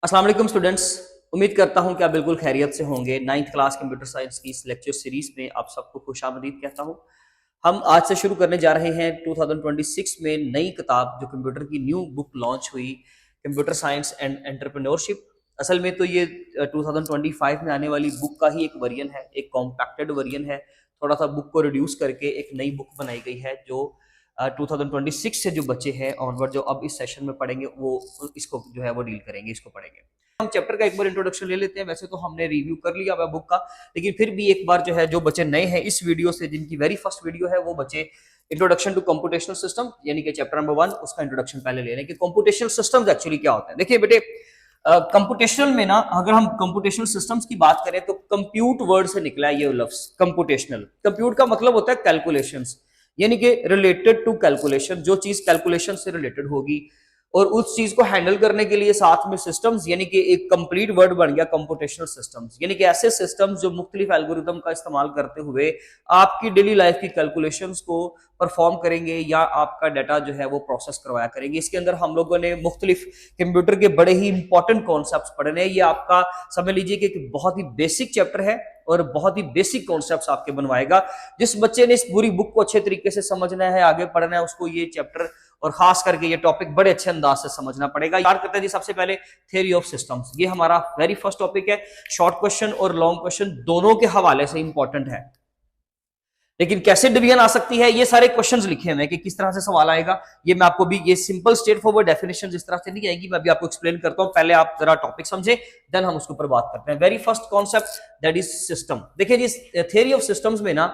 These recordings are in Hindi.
अस्सलाम वालेकुम स्टूडेंट्स। उम्मीद करता हूं कि आप बिल्कुल खैरियत से होंगे। 9th क्लास कंप्यूटर साइंस की इस लेक्चर सीरीज में आप सबको खुशामदीद कहता हूं। हम आज से शुरू करने जा रहे हैं 2026 में नई किताब जो कंप्यूटर की न्यू बुक लॉन्च हुई, कंप्यूटर साइंस एंड एंटरप्रेन्योरशिप। असल में तो ये 2025 में आने वाली बुक का ही एक वर्जन है, एक कॉम्पैक्टेड वर्जन है। थोड़ा सा बुक को रिड्यूस करके एक नई बुक बनाई गई है जो 2026 से जो बच्चे हैं ऑनवर्ड जो अब इस सेशन में पढ़ेंगे वो इसको जो है वो डील करेंगे, इसको पढ़ेंगे। हम चैप्टर का एक बार इंट्रोडक्शन ले लेते हैं। वैसे तो हमने रिव्यू कर लिया हुआ बुक का, लेकिन फिर भी एक बार जो है जो बच्चे नए हैं इस वीडियो से, जिनकी वेरी फर्स्ट वीडियो है, वो बच्चे इंट्रोडक्शन टू कंप्यूटेशनल सिस्टम यानी कि चैप्टर नंबर 1 उसका इंट्रोडक्शन पहले ले लें कि कंप्यूटेशनल सिस्टम्स एक्चुअली क्या होता है। देखिए बेटे, कंप्यूटेशनल में ना, अगर हम कंप्यूटेशनल सिस्टम्स की बात करें तो कंप्यूट वर्ड से निकला है ये लफ्ज कंप्यूटेशनल। कंप्यूट का मतलब होता है कैलकुलेशंस, यानी कि रिलेटेड टू कैलकुलेशन, जो चीज कैलकुलेशन से रिलेटेड होगी और उस चीज को हैंडल करने के लिए साथ में सिस्टम्स, यानी कि एक कंप्लीट वर्ड बन गया कंप्यूटेशनल सिस्टम्स, यानी कि ऐसे सिस्टम्स जो मुख्तलिफ एल्गोरिदम का इस्तेमाल करते हुए आपकी डेली लाइफ की कैलकुलेशंस को परफॉर्म करेंगे या आपका डाटा जो है वो प्रोसेस करवाया करेंगे। इसके अंदर हम लोगों ने मुख्तलिफ कंप्यूटर के बड़े ही इंपॉर्टेंट कॉन्सेप्ट पढ़ने हैं। ये आपका समझ लीजिए कि एक बहुत ही बेसिक चैप्टर है और बहुत ही बेसिक कॉन्सेप्ट्स आपके बनवाएगा। जिस बच्चे ने इस पूरी बुक को अच्छे तरीके से समझना है, आगे पढ़ना है, उसको ये चैप्टर और खास करके ये टॉपिक बड़े अच्छे अंदाज से समझना पड़ेगा। याद करते हैं जी सबसे पहले थ्योरी ऑफ सिस्टम्स। ये हमारा वेरी फर्स्ट टॉपिक है। शॉर्ट क्वेश्चन और लॉन्ग क्वेश्चन दोनों के हवाले से इंपॉर्टेंट है, लेकिन कैसे डिवीजन आ सकती है ये सारे क्वेश्चंस लिखे हुए हैं कि किस तरह से सवाल आएगा। ये मैं आपको भी, ये सिंपल स्ट्रेट फॉरवर्ड डेफिनेशन जिस तरह से नहीं आएगी, मैं भी आपको एक्सप्लेन करता हूं। पहले आप जरा टॉपिक समझे, देन हम उसके ऊपर बात करते हैं। Very first concept that is system. देखिए जी, थ्योरी ऑफ सिस्टम्स में ना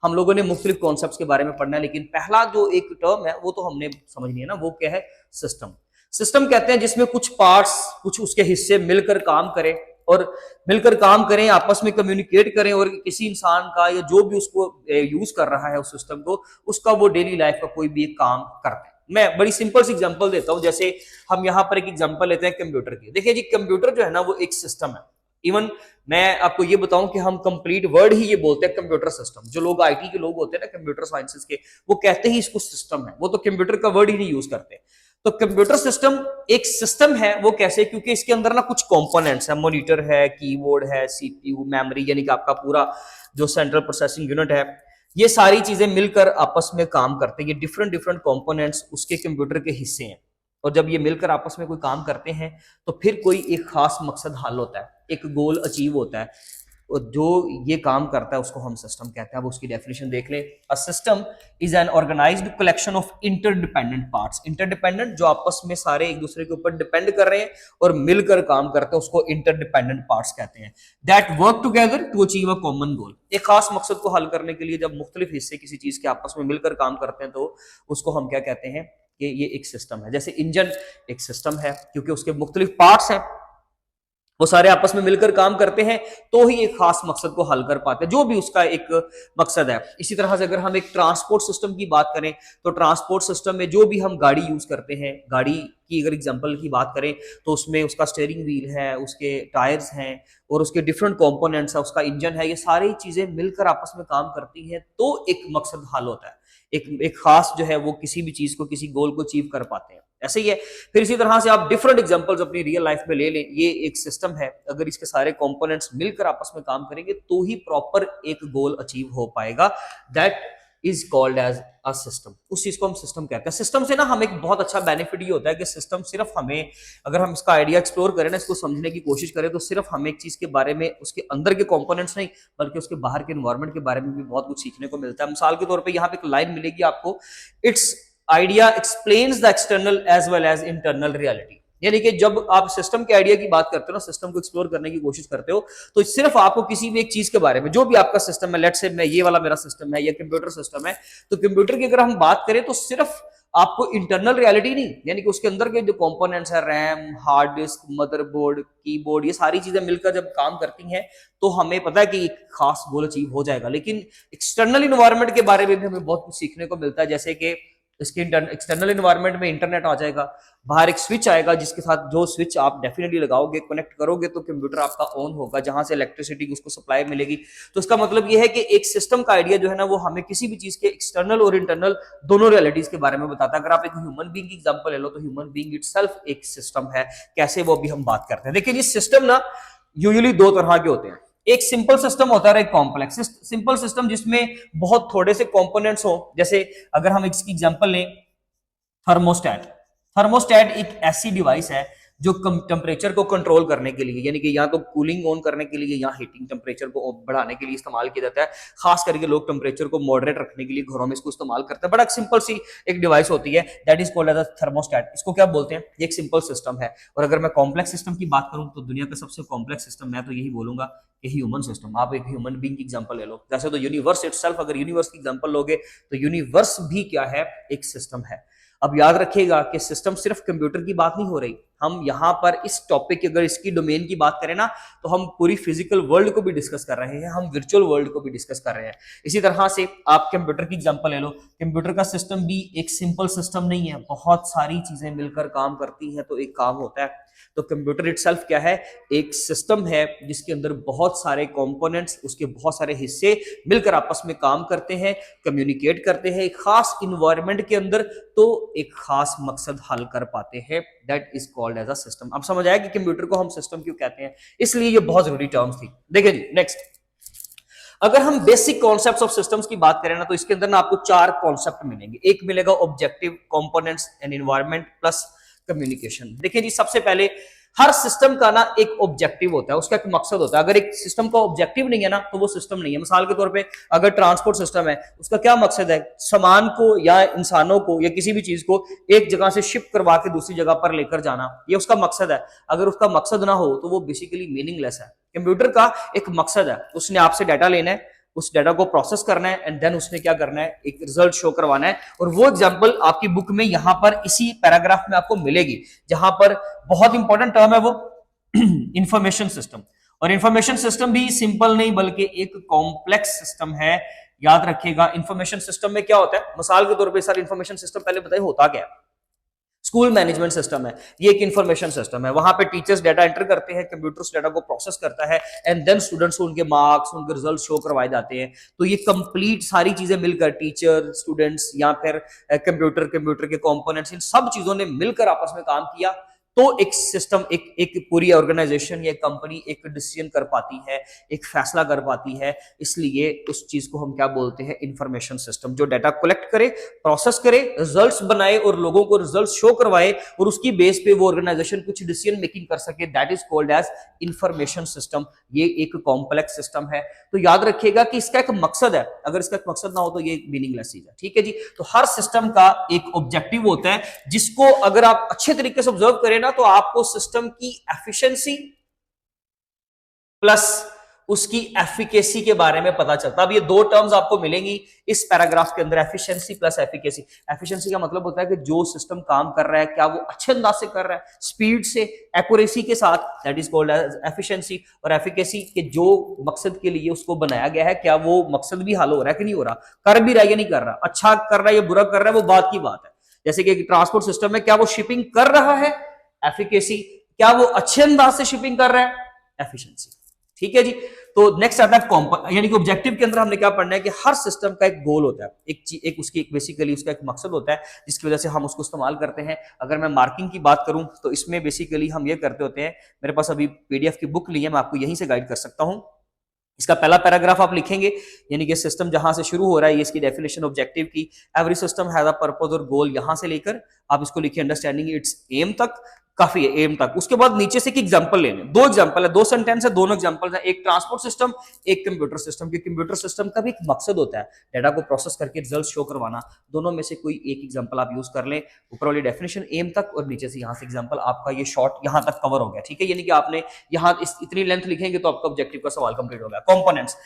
हम लोगों ने मुख्तलिफ कॉन्सेप्ट्स के बारे में पढ़ना है, लेकिन पहला जो एक टर्म है वो तो हमने समझनी है ना, वो क्या है? सिस्टम। सिस्टम कहते हैं जिसमें कुछ पार्ट्स, कुछ उसके हिस्से मिलकर काम करें और मिलकर काम करें, आपस में कम्युनिकेट करें और किसी इंसान का या जो भी उसको यूज कर रहा है उस सिस्टम को, उसका वो डेली लाइफ का कोई भी एक काम करते हैं। मैं बड़ी सिंपल सी एग्जांपल देता हूं। जैसे हम यहां पर एक एग्जांपल लेते हैं कंप्यूटर की। देखिए जी, कंप्यूटर जो है ना वो एक सिस्टम है। इवन मैं आपको ये बताऊं कि हम कंप्लीट वर्ड ही ये बोलते हैं कंप्यूटर सिस्टम। जो लोग आईटी के लोग होते हैं ना, कंप्यूटर साइंसेस के, वो कहते ही इसको सिस्टम है, वो तो कंप्यूटर का वर्ड ही नहीं यूज करते। तो कंप्यूटर सिस्टम एक सिस्टम है। वो कैसे? क्योंकि इसके अंदर ना कुछ कंपोनेंट्स है, मॉनिटर है, कीबोर्ड है, सीपीयू, मेमोरी, यानी कि आपका पूरा जो सेंट्रल प्रोसेसिंग यूनिट है, ये सारी चीजें मिलकर आपस में काम करते हैं। ये डिफरेंट डिफरेंट कंपोनेंट्स उसके कंप्यूटर के हिस्से हैं और जब ये मिलकर आपस में कोई काम करते हैं तो फिर कोई एक खास मकसद हल होता है, एक गोल अचीव होता है। और जो ये काम करता है उसको हम सिस्टम कहते हैं। अब उसकी डेफिनेशन देख लें। A system is an organised collection of interdependent parts. Interdependent जो आपस में सारे एक दूसरे के ऊपर डिपेंड कर रहे हैं और मिलकर काम करते हैं, उसको इंटरडिपेंडेंट पार्ट्स कहते हैं। That work together to achieve a common goal. एक खास मकसद को हल करने के लिए जब मुख्तलिफ हिस्से किसी चीज के आपस में मिलकर काम करते हैं तो उसको हम क्या कहते हैं कि ये एक सिस्टम है। जैसे इंजन एक सिस्टम है क्योंकि उसके मुख्तलिफ पार्ट्स हैं, वो सारे आपस में मिलकर काम करते हैं तो ही एक खास मकसद को हल कर पाते हैं, जो भी उसका एक मकसद है। इसी तरह से अगर हम एक ट्रांसपोर्ट सिस्टम की बात करें तो ट्रांसपोर्ट सिस्टम में जो भी हम गाड़ी यूज करते हैं, गाड़ी की अगर एग्जांपल की बात करें तो उसमें उसका स्टीयरिंग व्हील है, उसके टायर्स हैं और उसके डिफरेंट कंपोनेंट्स है, उसका इंजन है, ये सारी चीजें मिलकर आपस में काम करती हैं तो एक मकसद हल होता है। एक खास जो है वो किसी भी चीज को, किसी गोल को अचीव कर पाते हैं। ऐसे ही है। फिर इसी तरह से आप डिफरेंट एग्जांपल्स अपनी रियल लाइफ में ले लें। ये एक सिस्टम है, अगर इसके सारे कंपोनेंट्स मिलकर आपस में काम करेंगे तो ही प्रॉपर एक गोल अचीव हो पाएगा। That is called as a system. उस चीज को हम सिस्टम कहते हैं। सिस्टम से ना हमें एक बहुत अच्छा बेनिफिट ये होता है कि सिस्टम सिर्फ हमें, अगर हम इसका आइडिया एक्सप्लोर करें ना, इसको समझने की कोशिश करें, तो सिर्फ हमें एक चीज के बारे में, उसके अंदर के कंपोनेंट्स नहीं बल्कि उसके बाहर के एनवायरनमेंट के बारे में भी बहुत कुछ सीखने को मिलता है। मिसाल के तौर पर यहाँ पे एक लाइन मिलेगी आपको, its idea explains the external as well as internal reality. यानी कि जब आप सिस्टम के आइडिया की बात करते हो ना, सिस्टम को एक्सप्लोर करने की कोशिश करते हो, तो सिर्फ आपको किसी भी एक चीज के बारे में, जो भी आपका सिस्टम है, लेट्स से मैं ये वाला मेरा सिस्टम है या कंप्यूटर सिस्टम है, तो कंप्यूटर की अगर हम बात करें तो सिर्फ आपको इंटरनल रियलिटी नहीं, यानी कि उसके अंदर के जो कंपोनेंट्स है, RAM, hard disk, motherboard, keyboard, ये सारी चीजें मिलकर जब काम करती हैं तो हमें पता है कि एक खास गोल अचीव हो जाएगा। लेकिन एक्सटर्नल इन्वायरमेंट के बारे में भी हमें बहुत कुछ सीखने को मिलता है। जैसे कि इसके एक्सटर्नल एनवायरनमेंट में इंटरनेट आ जाएगा, बाहर एक स्विच आएगा जिसके साथ जो स्विच आप डेफिनेटली लगाओगे, कनेक्ट करोगे तो कंप्यूटर आपका ऑन होगा, जहां से इलेक्ट्रिसिटी उसको सप्लाई मिलेगी। तो इसका मतलब ये है कि एक सिस्टम का आइडिया जो है ना वो हमें किसी भी चीज के एक्सटर्नल और इंटरनल दोनों रियलिटीज के बारे में बताता है। अगर आप एक ह्यूमन बीइंग की एग्जांपल ले लो तो ह्यूमन बीइंग इटसेल्फ एक सिस्टम है। कैसे, वो अभी हम बात करते हैं। देखिए ये सिस्टम ना यूजुअली दो तरह के होते हैं, एक सिंपल सिस्टम होता है, एक कॉम्प्लेक्स सिंपल सिस्टम जिसमें बहुत थोड़े से कंपोनेंट्स हो। जैसे अगर हम इसकी एग्जांपल लें, थर्मोस्टेट। थर्मोस्टेट एक ऐसी डिवाइस है जो टेम्परेचर को कंट्रोल करने के लिए, यानी कि या तो कूलिंग ऑन करने के लिए या हीटिंग टेम्परेचर को बढ़ाने के लिए इस्तेमाल किया जाता है। खास करके लोग टेम्परेचर को मॉडरेट रखने के लिए घरों में इसको इस्तेमाल करते हैं। बड़ा सिंपल सी एक डिवाइस होती है, that is called as a thermostat. इसको क्या बोलते हैं, ये एक सिंपल सिस्टम है। और अगर मैं कॉम्प्लेक्स सिस्टम की बात करूं तो दुनिया का सबसे कॉम्प्लेक्स सिस्टम मैं तो यही बोलूंगा कि ह्यूमन सिस्टम। आप एक ह्यूमन बीइंग की एग्जांपल ले लो, जैसे तो यूनिवर्स इटसेल्फ, अगर यूनिवर्स की एग्जांपल लोगे तो यूनिवर्स भी क्या है, एक सिस्टम है। अब याद रखिएगा कि सिस्टम सिर्फ कंप्यूटर की बात नहीं हो रही, हम यहां पर इस टॉपिक की अगर इसकी डोमेन की बात करें ना तो हम पूरी फिजिकल वर्ल्ड को भी डिस्कस कर रहे हैं, हम वर्चुअल वर्ल्ड को भी डिस्कस कर रहे हैं। इसी तरह से आप कंप्यूटर की एग्जांपल ले लो, कंप्यूटर का सिस्टम भी एक सिंपल सिस्टम नहीं है, बहुत सारी चीजें मिलकर काम करती हैं तो एक काम होता है। तो कंप्यूटर इटसेल्फ क्या है, एक सिस्टम है जिसके अंदर बहुत सारे कंपोनेंट्स, उसके बहुत सारे हिस्से मिलकर आपस में काम करते हैं, कम्युनिकेट करते हैं एक खास इन्वायरमेंट के अंदर, तो एक खास मकसद हल कर पाते हैं। That is called as a system. अब समझ आया कि कंप्यूटर को हम सिस्टम क्यों कहते हैं, इसलिए ये बहुत जरूरी टर्म्स थी। देखिए जी नेक्स्ट, अगर हम बेसिक कॉन्सेप्ट्स ऑफ सिस्टम्स की बात करें ना तो इसके अंदर ना आपको चार कॉन्सेप्ट मिलेंगे। एक मिलेगा objective, components and environment plus communication. देखिए जी सबसे पहले हर सिस्टम का ना एक ऑब्जेक्टिव होता है, उसका एक मकसद होता है। अगर एक सिस्टम का ऑब्जेक्टिव नहीं है ना तो वो सिस्टम नहीं है। मिसाल के तौर पे अगर ट्रांसपोर्ट सिस्टम है, उसका क्या मकसद है, सामान को या इंसानों को या किसी भी चीज को एक जगह से शिप करवा के दूसरी जगह पर लेकर जाना, ये उसका मकसद है। अगर उसका मकसद ना हो तो वो बेसिकली मीनिंगलेस है। कंप्यूटर का एक मकसद है, उसने आपसे डाटा लेना है, उस डाटा को प्रोसेस करना है एंड देन उसने क्या करना है, एक रिजल्ट शो करवाना है। और वो एग्जांपल आपकी बुक में यहां पर इसी पैराग्राफ में आपको मिलेगी, जहां पर बहुत इंपॉर्टेंट टर्म है वो इंफॉर्मेशन सिस्टम। और इंफॉर्मेशन सिस्टम भी सिंपल नहीं बल्कि एक कॉम्प्लेक्स सिस्टम है। याद रखिएगा इंफॉर्मेशन सिस्टम में क्या होता है, मिसाल के तौर पर सर इंफॉर्मेशन सिस्टम पहले बताइए होता क्या है। स्कूल मैनेजमेंट सिस्टम है, ये एक इंफॉर्मेशन सिस्टम है। वहां पे टीचर्स डाटा एंटर करते हैं, कंप्यूटर उस डाटा को प्रोसेस करता है एंड देन स्टूडेंट्स को उनके मार्क्स, उनके रिजल्ट शो करवाए जाते हैं। तो ये कंप्लीट सारी चीजें मिलकर टीचर, स्टूडेंट्स या फिर कंप्यूटर के कंपोनेंट्स, इन सब चीजों ने मिलकर आपस में काम किया तो एक सिस्टम, एक पूरी ऑर्गेनाइजेशन या कंपनी एक डिसीजन कर पाती है, एक फैसला कर पाती है। इसलिए उस चीज को हम क्या बोलते हैं, इंफॉर्मेशन सिस्टम, जो डाटा कलेक्ट करे, प्रोसेस करे, रिजल्ट्स बनाए और लोगों को रिजल्ट्स शो करवाए और उसकी बेस पे वो ऑर्गेनाइजेशन कुछ डिसीजन मेकिंग कर सके। That is called as information system. ये एक कॉम्प्लेक्स सिस्टम है। तो याद रखिएगा कि इसका एक मकसद है, अगर इसका एक मकसद ना हो तो ये मीनिंगलेस चीज है। ठीक है जी। तो हर सिस्टम का एक ऑब्जेक्टिव होता है जिसको अगर आप अच्छे तरीके से ऑब्जर्व करें ना तो आपको सिस्टम की एफिशिएंसी प्लस उसकी एफिकेसी के बारे में पता चलता है। अब ये दो टर्म्स आपको मिलेंगी इस पैराग्राफ के अंदर, एफिशिएंसी प्लस एफिकेसी। एफिशिएंसी का मतलब होता है कि जो सिस्टम काम कर रहा है क्या वो अच्छे अंदाज से कर रहा है, स्पीड से, एक्यूरेसी के साथ, that is called as efficiency. और एफिकेसी के जो मकसद के लिए उसको बनाया गया है क्या वो मकसद भी हल हो रहा है कि नहीं हो रहा, कर भी रहा है या नहीं कर रहा, अच्छा कर रहा है या बुरा कर रहा है, वो बात की बात है। जैसे कि ट्रांसपोर्ट सिस्टम में क्या वो शिपिंग कर रहा है, एफिकेसी, क्या वो अच्छे अंदाज से शिपिंग कर रहा है, एफिशिएंसी। ठीक है जी। तो नेक्स्ट आता है यानी कि ऑब्जेक्टिव के अंदर हमने क्या पढ़ना है कि हर सिस्टम का एक गोल होता है, एक उसकी एक बेसिकली उसका एक मकसद होता है जिसकी वजह से हम उसको इस्तेमाल करते हैं। अगर मैं मार्किंग की बात करूं तो इसमें बेसिकली हम ये करते होते हैं, मेरे पास अभी पीडीएफ की बुक ली है, मैं आपको यहीं से गाइड कर सकता हूं। इसका पहला पैराग्राफ आप लिखेंगे, यानी कि सिस्टम जहां से शुरू हो रहा है, ये इसकी डेफिनेशन ऑब्जेक्टिव की, every system has a purpose और गोल, यहां से लेकर आप इसको लिखिए अंडरस्टैंडिंग इट्स एम तक, काफी है एम तक। उसके बाद नीचे से एक एग्जांपल लेने, दो एग्जांपल है, दो सेंटेंस है, दोनों एग्जांपल्स है, एक ट्रांसपोर्ट सिस्टम, एक कंप्यूटर सिस्टम। कि कंप्यूटर सिस्टम का भी एक मकसद होता है डाटा को प्रोसेस करके रिजल्ट शो करवाना। दोनों में से कोई एक एग्जांपल आप यूज कर लें, ऊपर वाली डेफिनेशन एम तक और नीचे से यहां से एग्जांपल, आपका ये शॉर्ट यहां तक कवर हो गया। ठीक है, यानी कि आपने यहां इतनी लेंथ लिखेंगे तो आपका ऑब्जेक्टिव का सवाल कंप्लीट हो गया। कंपोनेंट्स,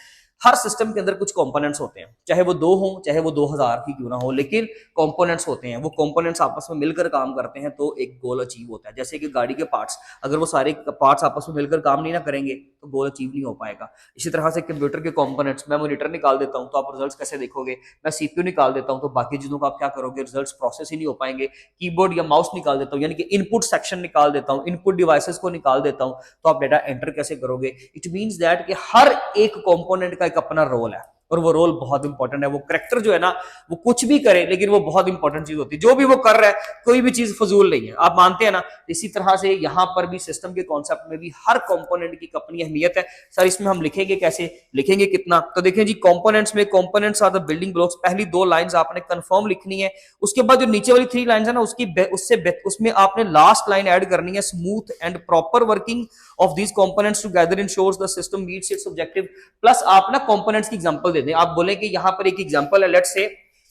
हर सिस्टम के अंदर कुछ कंपोनेंट्स होते हैं, चाहे वो 2 हो चाहे वो 2000 की क्यों ना हो, लेकिन कंपोनेंट्स होते हैं, वो कंपोनेंट्स आपस में मिलकर काम करते हैं तो एक गोल अचीव होता है। जैसे कि गाड़ी के पार्ट्स, अगर वो सारे पार्ट्स आपस में मिलकर काम नहीं ना करेंगे तो गोल अचीव नहीं हो पाएगा। इसी तरह से कंप्यूटर के कंपोनेंट्स, मैं मॉनिटर निकाल देता हूं तो आप रिजल्ट्स कैसे देखोगे, मैं सीपीयू निकाल देता हूं तो बाकी चीजों का आप क्या करोगे, रिजल्ट्स प्रोसेस ही नहीं हो पाएंगे। कीबोर्ड या माउस निकाल देता हूं, यानी कि इनपुट सेक्शन निकाल देता हूं, इनपुट डिवाइसेस को निकाल देता हूं, तो आप डेटा एंटर कैसे करोगे। इट मींस दैट कि हर एक कंपोनेंट का एक अपना रोल है और वो रोल बहुत इंपॉर्टेंट है। वो करेक्टर जो है ना, वो कुछ भी करे लेकिन वो बहुत इंपॉर्टेंट चीज होती है। जो भी वो कर रहा है कोई भी चीज फजूल नहीं है, आप मानते हैं ना। इसी तरह से यहां पर भी सिस्टम के कॉन्सेप्ट में भी हर कंपोनेंट की अपनी अहमियत है। सर इसमें हम लिखेंगे कैसे, लिखेंगे कितना, तो देखें जी कंपोनेंट्स में, components are the building blocks, पहली 2 लाइंस आपने कंफर्म लिखनी है। उसके बाद जो नीचे वाली 3 लाइंस है ना, उसमें आपने लास्ट लाइन ऐड करनी है, smooth and proper working of these components together ensures the system meets its objective. Plus आप ना कंपोनेंट्स की एग्जांपल दे दें, आप बोले कि यहां पर एक एग्जांपल है, लेट्स से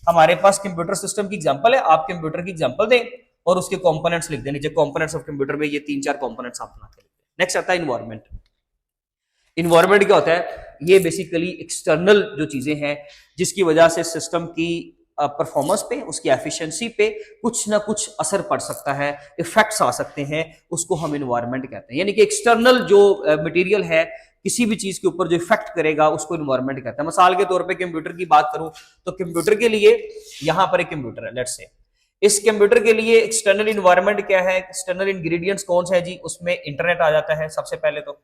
हमारे पास कंप्यूटर सिस्टम की एग्जांपल है, आप कंप्यूटर की एग्जांपल दें और उसके कंपोनेंट्स लिख दें नीचे, कंपोनेंट्स ऑफ कंप्यूटर में ये 3-4 कंपोनेंट्स आप बना के लिख दें। नेक्स्ट आता है इन्वायरमेंट। इन्वायरमेंट क्या होता है, ये बेसिकली एक्सटर्नल जो चीजें हैं जिसकी वजह से सिस्टम की परफॉर्मेंस पे, उसकी एफिशिएंसी पे कुछ ना कुछ असर पड़ सकता है, इफेक्ट्स आ सकते हैं, उसको हम इन्वायरमेंट कहते हैं। यानी कि एक्सटर्नल जो मटेरियल है किसी भी चीज के ऊपर जो इफेक्ट करेगा उसको इन्वायरमेंट कहते हैं। मिसाल के तौर पे कंप्यूटर की बात करूं तो कंप्यूटर के लिए यहां पर एक कंप्यूटर है, लेट्स से इस कंप्यूटर के लिए एक्सटर्नल इन्वायरमेंट क्या है, एक्सटर्नल इंग्रेडिएंट्स कौन से हैं जी, उसमें इंटरनेट आ जाता है सबसे पहले तो,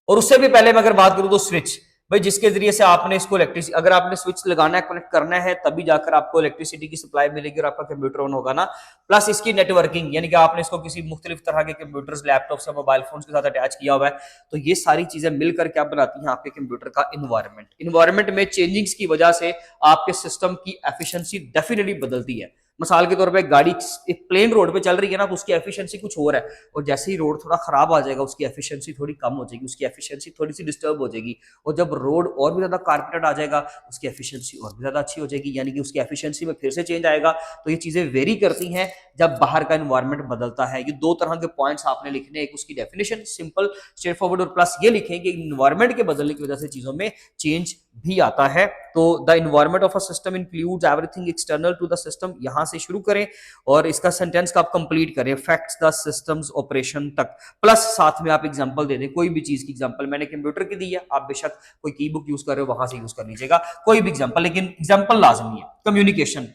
और उससे भी पहले मैं अगर बात करूं तो स्विच, भाई जिसके जरिए से आपने इसको इलेक्ट्रिसिटी, अगर आपने स्विच लगाना है, कनेक्ट करना है, तभी जाकर आपको इलेक्ट्रिसिटी की सप्लाई मिलेगी और आपका कंप्यूटर ऑन होगा ना। प्लस इसकी नेटवर्किंग, यानी कि आपने इसको किसी मुख्तलिफ तरह के कंप्यूटर्स, लैपटॉप्स या मोबाइल फोन के साथ अटैच किया हुआ है, तो ये सारी चीजें मिलकर क्या बनाती हैं आपके कंप्यूटर का इन्वायरमेंट। इन्वायरमेंट में चेंजिंग्स की वजह से आपके सिस्टम की एफिशिएंसी डेफिनेटली बदलती है। मिसाल के तौर पे गाड़ी एक प्लेन रोड पे चल रही है ना, तो उसकी एफिशिएंसी कुछ और है, और जैसे ही रोड थोड़ा खराब आ जाएगा उसकी एफिशिएंसी थोड़ी कम हो जाएगी, उसकी एफिशिएंसी थोड़ी सी डिस्टर्ब हो जाएगी, और जब रोड और भी ज्यादा कारपेटेड आ जाएगा उसकी एफिशिएंसी और भी ज्यादा अच्छी हो जाएगी, यानी कि उसकी एफिशिएंसी में फिर से चेंज आएगा। तो ये चीजें वेरी करती हैं जब बाहर का एनवायरनमेंट बदलता है। ये 2 तरह के पॉइंट्स आपने लिखने, एक उसकी डेफिनेशन सिंपल स्ट्रेट फॉरवर्ड, और प्लस ये लिखेंगे एनवायरनमेंट के बदलने की वजह से चीजों में चेंज भी आता है। तो the environment of a system includes everything external to the system, यहां से शुरू करें और इसका सेंटेंस का आप कंप्लीट करें, अफेक्ट्स द सिस्टम्स ऑपरेशन तक, प्लस साथ में आप एग्जांपल दे दें, कोई भी चीज की एग्जांपल। मैंने कंप्यूटर की दी है, आप बेशक कोई की बुक यूज कर रहे हो वहां से यूज कर लीजिएगा, कोई भी एग्जांपल, लेकिन एग्जांपल लाजमी है। कम्युनिकेशन,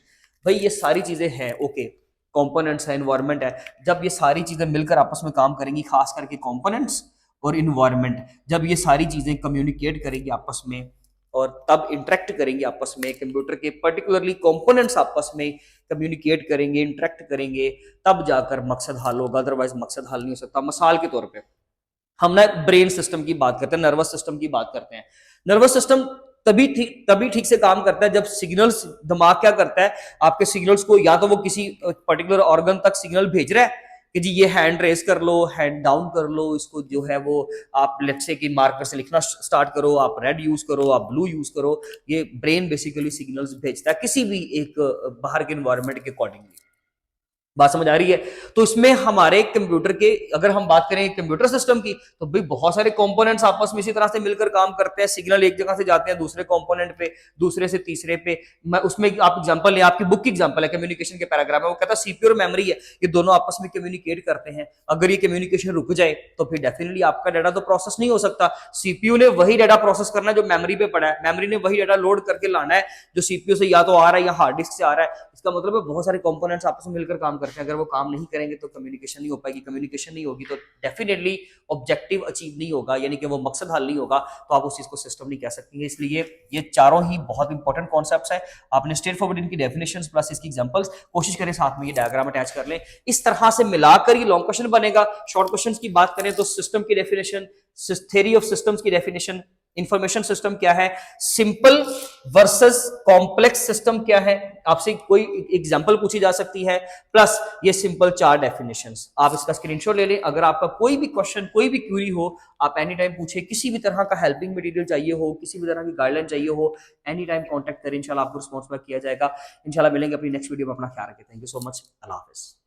भाई ये सारी चीजें हैं, ओके कंपोनेंट्स है, एनवायरनमेंट है, जब ये सारी चीजें मिलकर आपस में काम करेंगी, खास करके कंपोनेंट्स और इन्वायरमेंट, जब ये सारी चीजें कम्युनिकेट करेंगी आपस में और तब इंटरेक्ट करेंगे आपस में, कंप्यूटर के पर्टिकुलरली कंपोनेंट्स आपस में कम्युनिकेट करेंगे, इंटरेक्ट करेंगे, तब जाकर मकसद हल होगा, अदरवाइज मकसद हल नहीं हो सकता। मिसाल के तौर पे हम ना ब्रेन सिस्टम की बात करते हैं, नर्वस सिस्टम की बात करते हैं। नर्वस सिस्टम तभी ठीक से काम करता है जब सिग्नल्स, दिमाग क्या करता है, आपके सिग्नल्स को या तो वो किसी पर्टिकुलर ऑर्गन तक सिग्नल भेज रहा है कि जी ये हैंड रेस कर लो, हैंड डाउन कर लो, इसको जो है वो आप लेट्स से कि मार्कर से लिखना स्टार्ट करो, आप रेड यूज करो, आप ब्लू यूज करो। ये ब्रेन बेसिकली सिग्नल्स भेजता है किसी भी एक बाहर के एनवायरनमेंट के अकॉर्डिंगली। बात समझ आ रही है। तो इसमें हमारे कंप्यूटर के, अगर हम बात करें कंप्यूटर सिस्टम की, तो भाई बहुत सारे कंपोनेंट्स आपस में इसी तरह से मिलकर काम करते हैं, सिग्नल एक जगह से जाते हैं दूसरे कंपोनेंट पे, दूसरे से तीसरे पे। मैं उसमें आप एग्जांपल ले, आपकी बुक की एग्जांपल है, कम्युनिकेशन के पैराग्राफ है, वो कहता है सीपीयू और मेमोरी है, ये दोनों आपस में कम्युनिकेट करते हैं। अगर ये कम्युनिकेशन रुक जाए तो फिर डेफिनेटली आपका डाटा तो प्रोसेस नहीं हो सकता। सीपीयू ने वही डाटा प्रोसेस करना है जो मेमोरी पे पड़ा है, मेमोरी ने वही डाटा लोड करके लाना है जो सीपीयू से या तो आ रहा है या हार्ड डिस्क से आ रहा है। इसका मतलब है बहुत सारे कंपोनेंट्स आपस में मिलकर काम करते हैं, अगर वो काम नहीं करेंगे तो कम्युनिकेशन नहीं हो पाएगी, कम्युनिकेशन नहीं होगी तो डेफिनेटली ऑब्जेक्टिव अचीव नहीं होगा, यानी कि वो मकसद हल नहीं होगा, तो आप उस चीज को सिस्टम नहीं कह सकती है। इसलिए ये चारों ही बहुत इंपॉर्टेंट कॉन्सेप्ट्स हैं। आपने स्ट्रेट फॉरवर्ड इनकी डेफिनेशंस प्लस इसकी एग्जांपल्स, कोशिश करें साथ में ये डायग्राम अटैच कर लें, इस तरह से मिलाकर ये लॉन्ग क्वेश्चन बनेगा। शॉर्ट क्वेश्चंस की बात करें तो सिस्टम की डेफिनेशन, थ्योरी ऑफ सिस्टम्स की डेफिनेशन, इंफॉर्मेशन सिस्टम क्या है, सिंपल वर्सेस कॉम्प्लेक्स सिस्टम क्या है, आपसे कोई एग्जांपल पूछी जा सकती है, प्लस ये सिंपल 4 डेफिनेशंस। आप इसका स्क्रीनशॉट ले लें। अगर आपका कोई भी क्वेश्चन, कोई भी क्वेरी हो, आप एनी टाइम पूछे, किसी भी तरह का हेल्पिंग मटेरियल चाहिए हो, किसी भी तरह की गाइडलाइन चाहिए हो, एनी टाइम कॉन्टेक्ट करें, इंशाल्लाह आपको रिस्पॉन्स बैक किया जाएगा। इंशाल्लाह मिलेंगे अपनी नेक्स्ट वीडियो में। अपना ख्याल रखें। Thank you so much. Allah Hafiz.